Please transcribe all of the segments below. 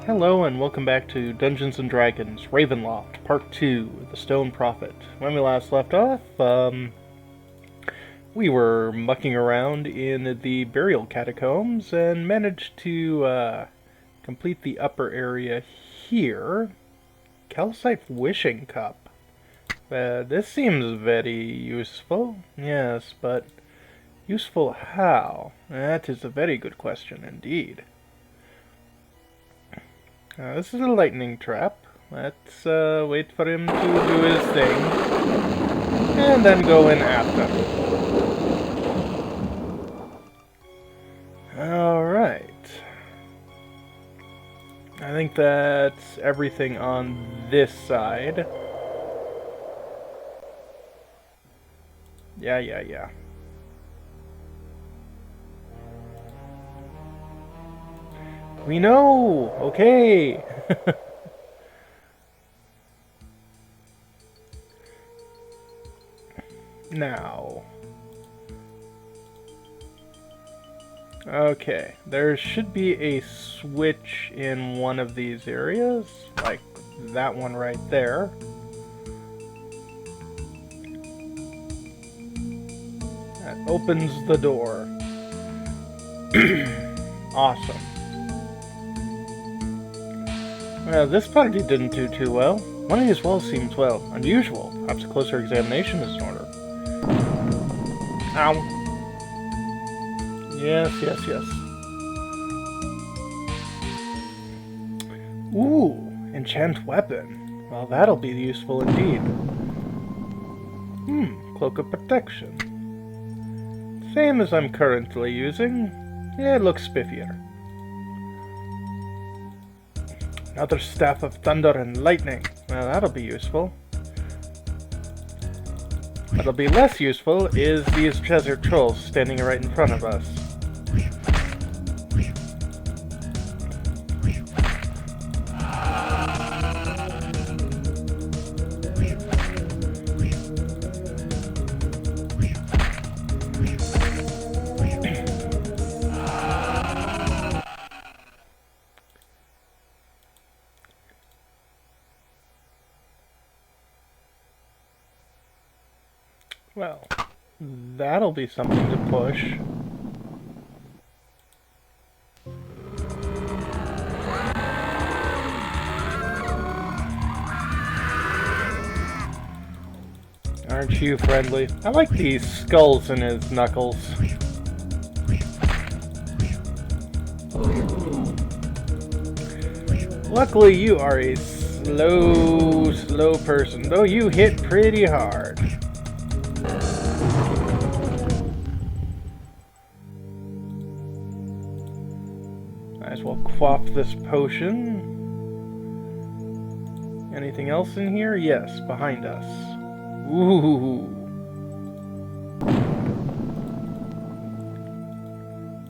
Hello and welcome back to Dungeons & Dragons Ravenloft Part 2, The Stone Prophet. When we last left off, we were mucking around in the burial catacombs and managed to complete the upper area here. Calcite Wishing Cup. This seems very useful. Yes, but useful how? That is a very good question indeed. This is a lightning trap. Let's wait for him to do his thing. And then go in after. Alright. I think that's everything on this side. Yeah. We know! Okay! Now. Okay, there should be a switch in one of these areas, like that one right there. That opens the door. Awesome. Well, this party didn't do too well. One of these walls seems, well, unusual. Perhaps a closer examination is in order. Ow. Yes. Ooh, enchant weapon. Well, that'll be useful indeed. Cloak of protection. Same as I'm currently using. Yeah, it looks spiffier. Another staff of thunder and lightning. Well, that'll be useful. What'll be less useful is these desert trolls standing right in front of us. Well, that'll be something to push. Aren't you friendly? I like these skulls in his knuckles. Luckily, you are a slow person, though you hit pretty hard. Might as well quaff this potion. Anything else in here? Yes, behind us. Ooh.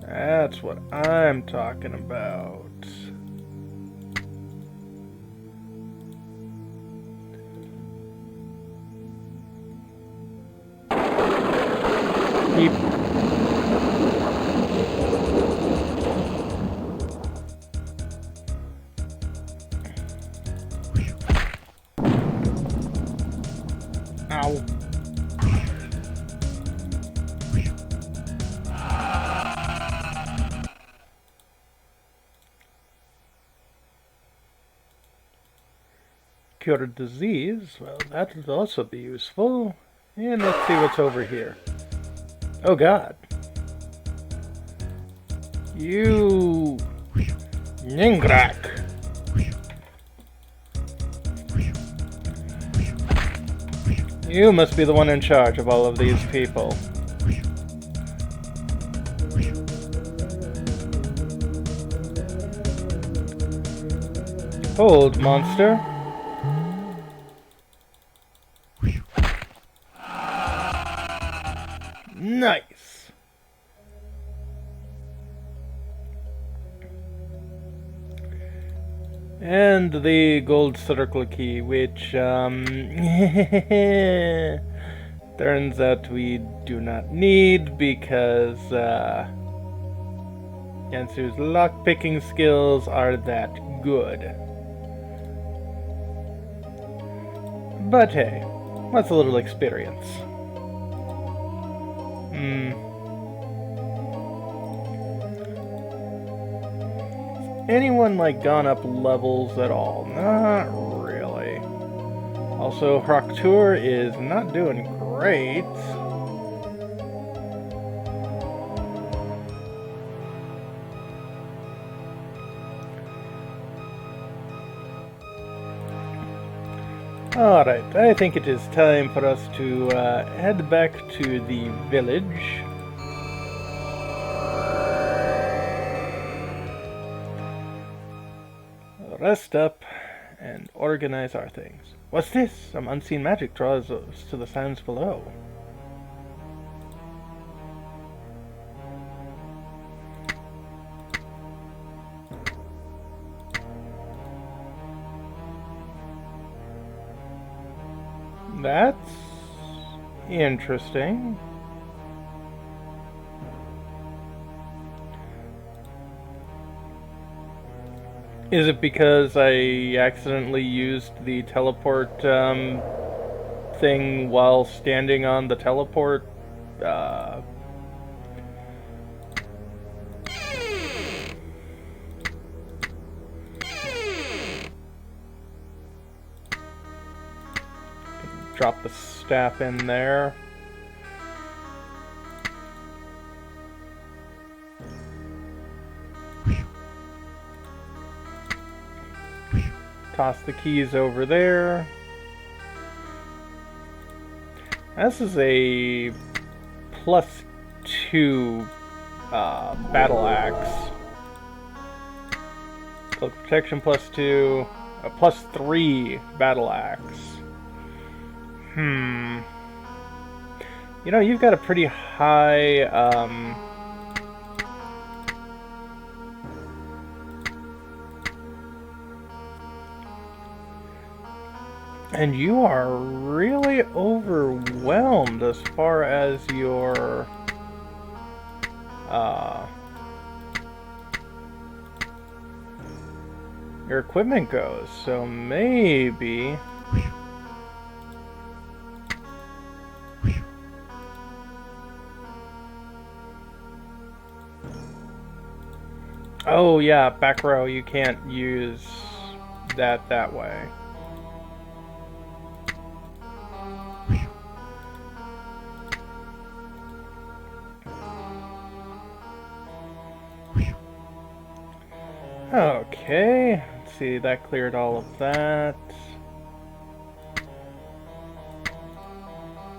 That's what I'm talking about. Keep. Ow. Cure a disease? Well, that would also be useful. And let's see what's over here. Oh god. You... Ningrak! You must be the one in charge of all of these people. Hold, monster. Nice. And the gold circle key, which, turns out we do not need because, Yansu's lock-picking skills are that good. But hey, what's a little experience? Anyone, like, gone up levels at all? Not really. Also, Rocktour is not doing great. Alright, I think it is time for us to head back to the village. Rest up and organize our things. What's this? Some unseen magic draws us to the sounds below. That's interesting. Is it because I accidentally used the teleport thing while standing on the teleport? Drop the staff in there. Toss the keys over there. This is a +2 battle axe. Cloak protection +2, a +3 battle axe. You know, you've got a pretty high and you are really overwhelmed as far as your equipment goes, so maybe oh yeah, back row, you can't use that way. Okay, let's see, that cleared all of that.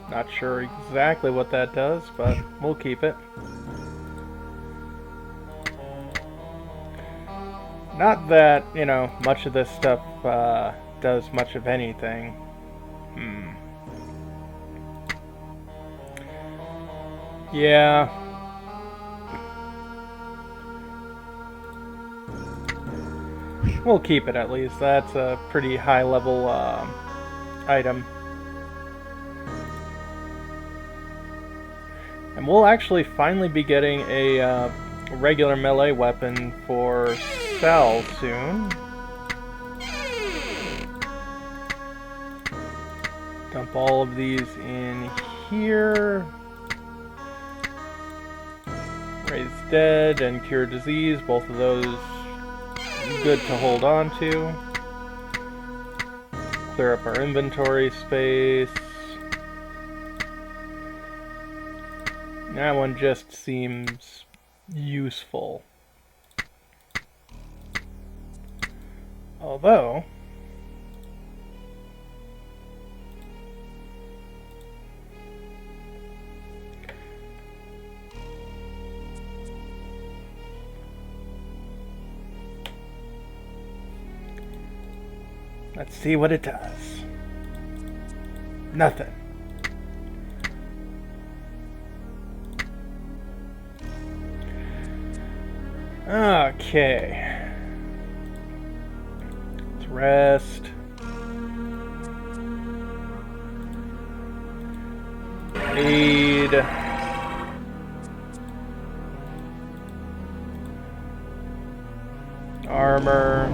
Not sure exactly what that does, but we'll keep it. Not that, you know, much of this stuff does much of anything. Yeah. We'll keep it at least. That's a pretty high level item. And we'll actually finally be getting a regular melee weapon for Sal soon. Dump all of these in here. Raise dead and cure disease, both of those good to hold on to. Clear up our inventory space. That one just seems useful. Although, let's see what it does. Nothing. Okay. Let's rest. Aid. armor.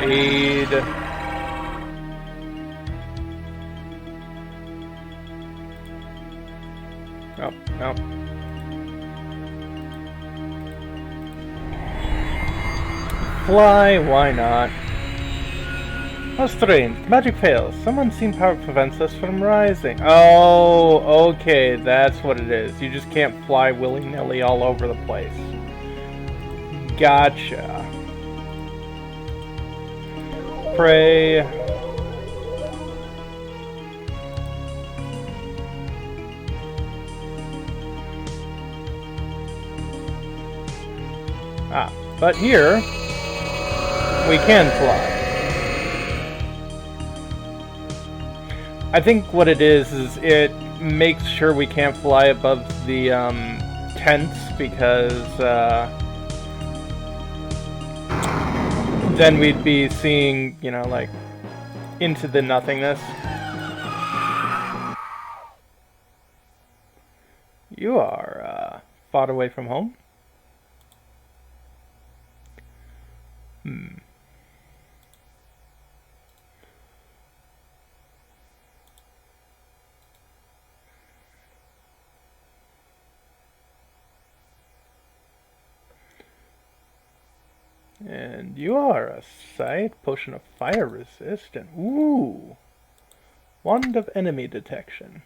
Aid. Oh, no. Fly, why not? How strange. Magic fails. Some unseen power prevents us from rising. Oh, okay, that's what it is. You just can't fly willy-nilly all over the place. Gotcha. Pray. Ah, but here, we can fly. I think what it is it makes sure we can't fly above the tents because then we'd be seeing, you know, like into the nothingness. You are far away from home? And you are a sight. Potion of fire resistant. Ooh. Wand of enemy detection.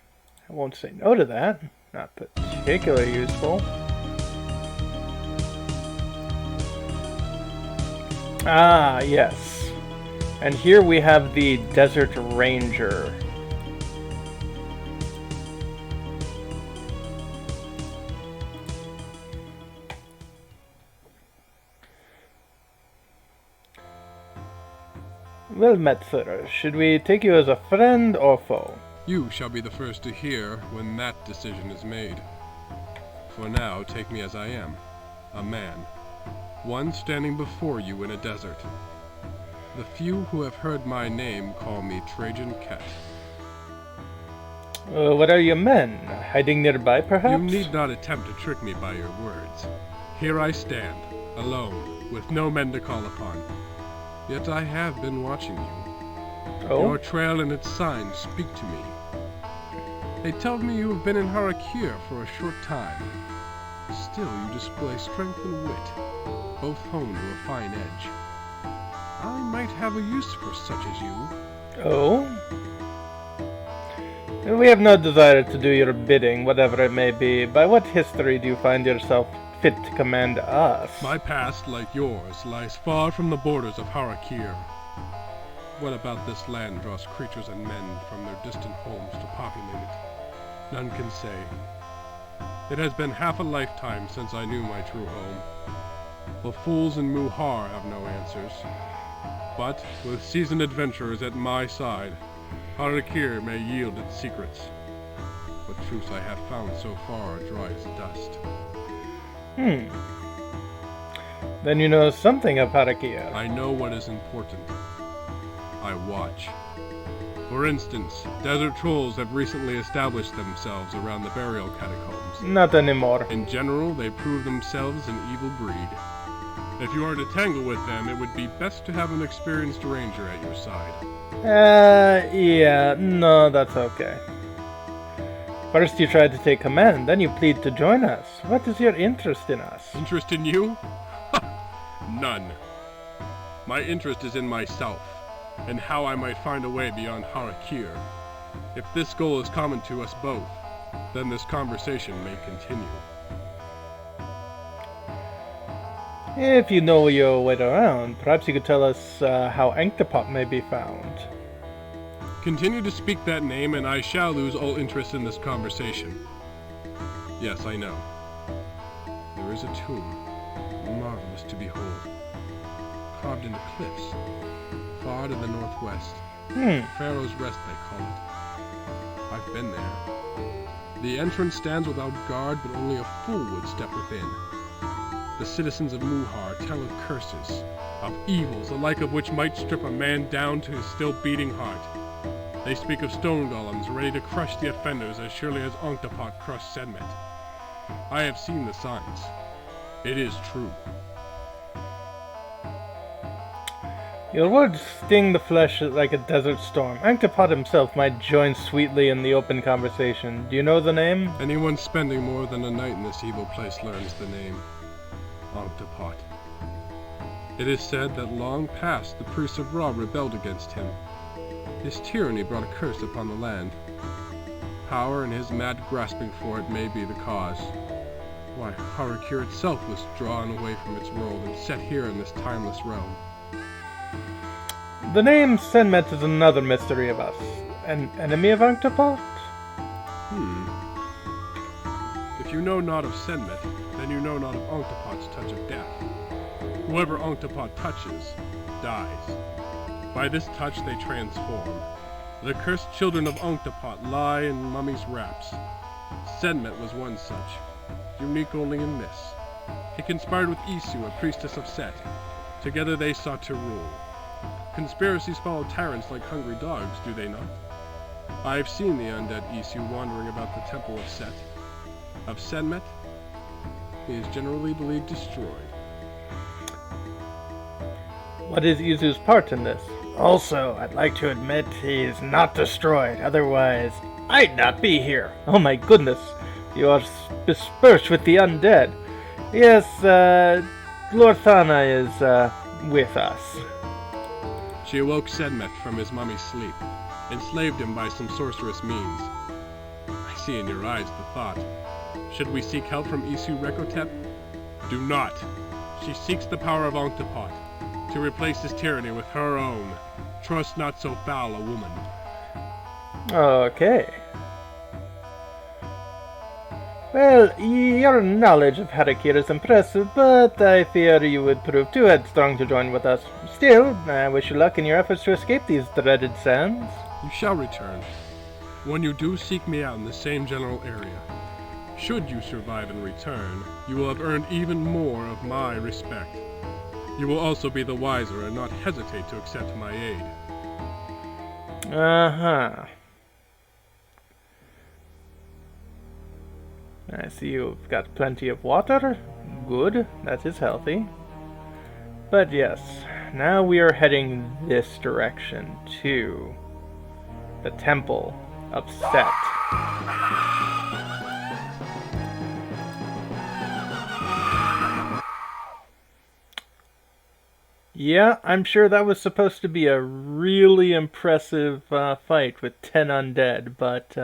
I won't say no to that. Not particularly useful. Ah, yes. And here we have the Desert Ranger. Well met, sir. Should we take you as a friend or foe? You shall be the first to hear when that decision is made. For now, take me as I am, a man. One standing before you in a desert. The few who have heard my name call me Trajen Khat. What are you men? Hiding nearby, perhaps? You need not attempt to trick me by your words. Here I stand, alone, with no men to call upon. Yet I have been watching you. Oh? Your trail and its signs speak to me. They tell me you have been in Harakir for a short time. Still you display strength and wit, both honed to a fine edge. I might have a use for such as you. Oh? We have no desire to do your bidding, whatever it may be. By what history do you find yourself fit to command us? My past, like yours, lies far from the borders of Harakir. What about this land draws creatures and men from their distant homes to populate it? None can say. It has been half a lifetime since I knew my true home. The fools in Muhar have no answers. But, with seasoned adventurers at my side, Harakir may yield its secrets. What truths I have found so far are dry as dust. Then you know something of Harakir. I know what is important. I watch. For instance, desert trolls have recently established themselves around the burial catacombs. Not anymore. In general, they prove themselves an evil breed. If you are to tangle with them, it would be best to have an experienced ranger at your side. Yeah, no, that's okay. First you tried to take command, then you plead to join us. What is your interest in us? Interest in you? None. My interest is in myself, and how I might find a way beyond Harakir. If this goal is common to us both, then this conversation may continue. If you know your way around, perhaps you could tell us how Anktapop may be found. Continue to speak that name, and I shall lose all interest in this conversation. Yes, I know. There is a tomb, marvelous to behold, carved in the cliffs, far to the northwest. Pharaoh's Rest, they call it. I've been there. The entrance stands without guard, but only a fool would step within. The citizens of Muhar tell of curses, of evils, the like of which might strip a man down to his still beating heart. They speak of stone golems ready to crush the offenders as surely as Onctopot crushed Sedmet. I have seen the signs. It is true. Your words sting the flesh like a desert storm. Octopod himself might join sweetly in the open conversation. Do you know the name? Anyone spending more than a night in this evil place learns the name. Onctopot. It is said that long past the priests of Ra rebelled against him. His tyranny brought a curse upon the land. Power and his mad grasping for it may be the cause. Why, Harakir itself was drawn away from its world and set here in this timeless realm. The name Senmet is another mystery of us. An enemy of Octopod? If you know not of Senmet, then you know not of Onctopot's touch of death. Whoever Onctopot touches, dies. By this touch they transform. The cursed children of Onctopot lie in mummy's wraps. Senmet was one such, unique only in this. He conspired with Isu, a priestess of Set. Together they sought to rule. Conspiracies follow tyrants like hungry dogs, do they not? I have seen the undead Isu wandering about the temple of Set. Of Senmet, he is generally believed destroyed. What is Isu's part in this? Also, I'd like to admit he's not destroyed, otherwise I'd not be here. Oh my goodness, you are dispersed with the undead. Yes, Lorthana is with us. She awoke Sedmet from his mummy's sleep, enslaved him by some sorcerous means. I see in your eyes the thought. Should we seek help from Isu Rekotep? Do not. She seeks the power of Onctopot, to replace his tyranny with her own. Trust not so foul a woman. Okay. Well, your knowledge of Harakir is impressive, but I fear you would prove too headstrong to join with us. Still, I wish you luck in your efforts to escape these dreaded sands. You shall return. When you do, seek me out in the same general area. Should you survive and return, you will have earned even more of my respect. You will also be the wiser and not hesitate to accept my aid. Uh-huh. I see you've got plenty of water. Good, that is healthy. But yes, now we are heading this direction to the Temple of Set. Yeah, I'm sure that was supposed to be a really impressive fight with 10 undead, but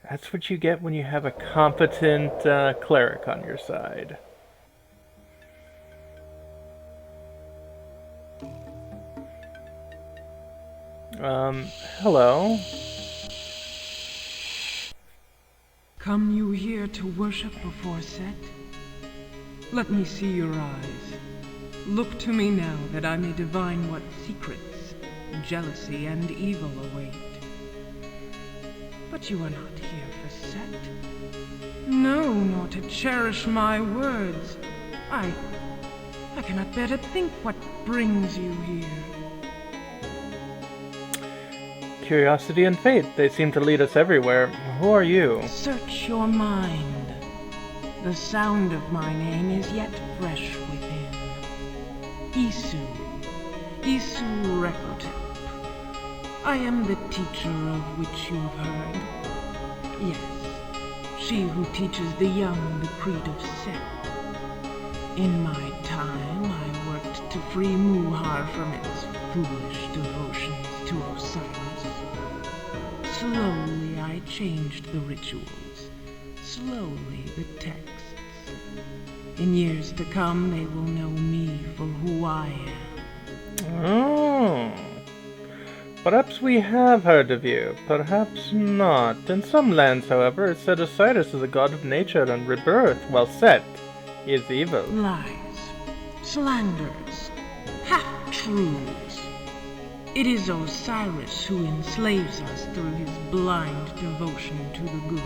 that's what you get when you have a competent cleric on your side. Hello? Come you here to worship before Set? Let me see your eyes. Look to me now that I may divine what secrets, jealousy, and evil await. But you are not here for Set. No, nor to cherish my words. I cannot bear to think what brings you here. Curiosity and fate, they seem to lead us everywhere. Who are you? Search your mind. The sound of my name is yet fresh within. Isu Rekotep. I am the teacher of which you've heard. Yes, she who teaches the young the creed of Set. In my time, I worked to free Muhar from its foolish devotions to Osiris. Slowly I changed the rituals, slowly the texts. In years to come, they will know me for who I am. Oh. Perhaps we have heard of you, perhaps not. In some lands, however, it's said Osiris is a god of nature and rebirth, while Set is evil. Lies, slanders, half-truths. It is Osiris who enslaves us through his blind devotion to the good.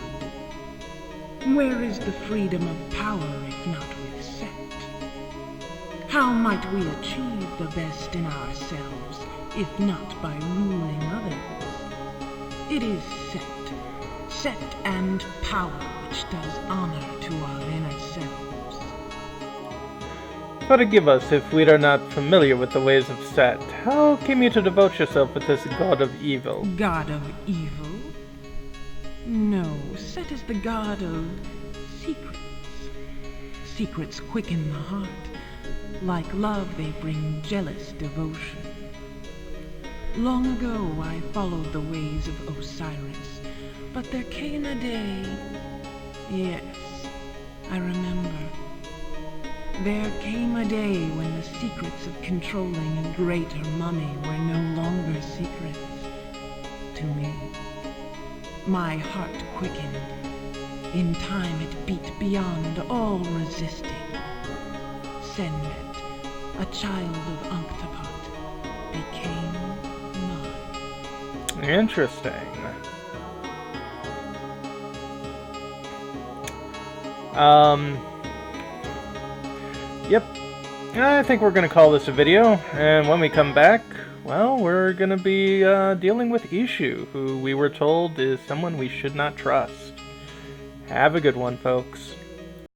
Where is the freedom of power if not with Set? How might we achieve the best in ourselves if not by ruling others? It is set. Set and power which does honor to our inner selves. Forgive us if we are not familiar with the ways of Set. How came you to devote yourself with this god of evil? God of evil? No, Set is the god of secrets. Secrets quicken the heart. Like love, they bring jealous devotion. Long ago, I followed the ways of Osiris, but there came a day... Yes, I remember. There came a day when the secrets of controlling a greater money were no longer secrets to me. My heart quickened. In time it beat beyond all resisting. Senmet, a child of Ankh-Tapat, became mine. Interesting. Yep. I think we're going to call this a video, and when we come back, well, we're going to be dealing with Ishu, who we were told is someone we should not trust. Have a good one, folks.